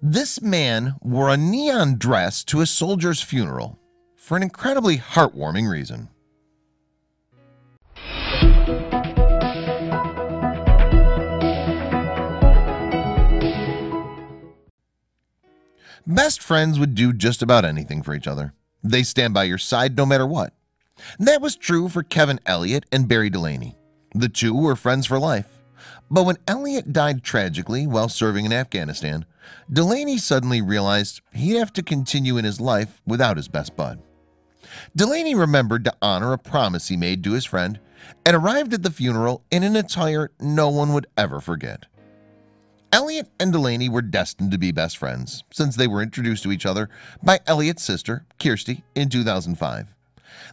This man wore a neon dress to a soldier's funeral for an incredibly heartwarming reason. Best friends would do just about anything for each other. They stand by your side no matter what. That was true for Kevin Elliott and Barry Delaney. The two were friends for life. But when Elliott died tragically while serving in Afghanistan, Delaney suddenly realized he'd have to continue in his life without his best bud. Delaney remembered to honor a promise he made to his friend and arrived at the funeral in an attire no one would ever forget. Elliott and Delaney were destined to be best friends since they were introduced to each other by Elliott's sister, Kirsty, in 2005.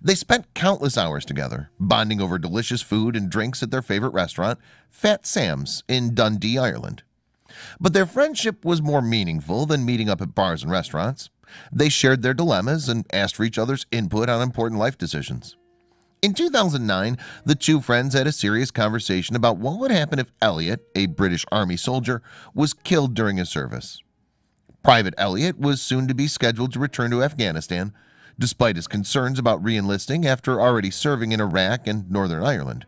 They spent countless hours together, bonding over delicious food and drinks at their favorite restaurant, Fat Sam's, in Dundee, Ireland. But their friendship was more meaningful than meeting up at bars and restaurants. They shared their dilemmas and asked for each other's input on important life decisions. In 2009, the two friends had a serious conversation about what would happen if Elliott, a British Army soldier, was killed during his service. Private Elliott was soon to be scheduled to return to Afghanistan, despite his concerns about re-enlisting after already serving in Iraq and Northern Ireland.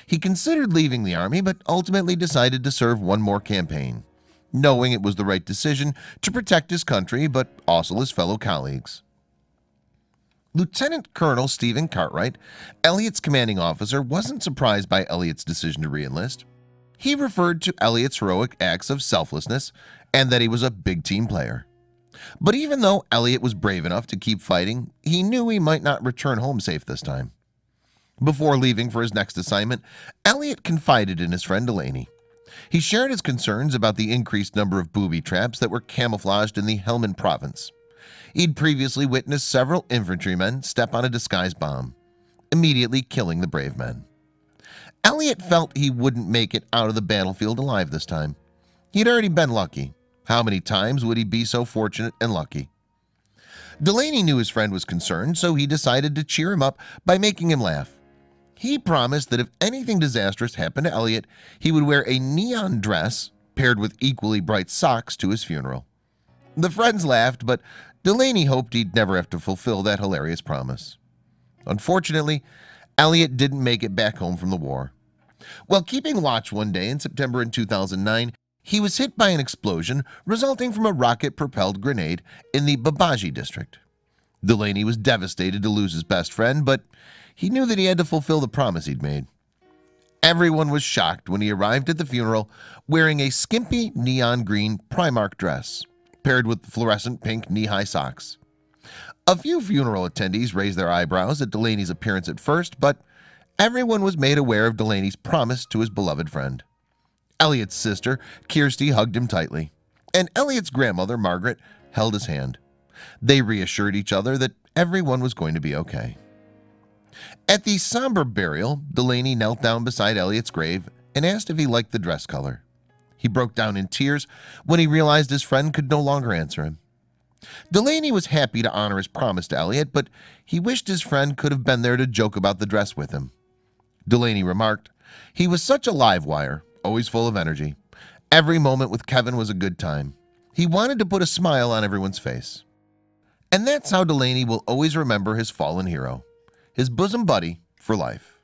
He considered leaving the Army but ultimately decided to serve one more campaign, knowing it was the right decision to protect his country but also his fellow colleagues. Lieutenant Colonel Stephen Cartwright, Elliott's commanding officer, wasn't surprised by Elliott's decision to re-enlist. He referred to Elliott's heroic acts of selflessness and that he was a big team player. But even though Elliott was brave enough to keep fighting, he knew he might not return home safe this time. Before leaving for his next assignment, Elliott confided in his friend Delaney. He shared his concerns about the increased number of booby traps that were camouflaged in the Helmand province. He'd previously witnessed several infantrymen step on a disguised bomb, immediately killing the brave men. Elliott felt he wouldn't make it out of the battlefield alive this time. He'd already been lucky. How many times would he be so fortunate and lucky? Delaney knew his friend was concerned, so he decided to cheer him up by making him laugh. He promised that if anything disastrous happened to Elliott, he would wear a neon dress paired with equally bright socks to his funeral. The friends laughed, but Delaney hoped he'd never have to fulfill that hilarious promise. Unfortunately, Elliott didn't make it back home from the war. While keeping watch one day in September in 2009, he was hit by an explosion resulting from a rocket-propelled grenade in the Babaji district. Delaney was devastated to lose his best friend, but he knew that he had to fulfill the promise he'd made. Everyone was shocked when he arrived at the funeral wearing a skimpy neon green Primark dress, paired with fluorescent pink knee-high socks. A few funeral attendees raised their eyebrows at Delaney's appearance at first, but everyone was made aware of Delaney's promise to his beloved friend. Elliott's sister, Kirsty, hugged him tightly, and Elliott's grandmother, Margaret, held his hand. They reassured each other that everyone was going to be okay. At the somber burial, Delaney knelt down beside Elliott's grave and asked if he liked the dress color. He broke down in tears when he realized his friend could no longer answer him. Delaney was happy to honor his promise to Elliott, but he wished his friend could have been there to joke about the dress with him. Delaney remarked, "He was such a live wire, always full of energy. Every moment with Kevin was a good time. He wanted to put a smile on everyone's face." And that's how Delaney will always remember his fallen hero, his bosom buddy for life.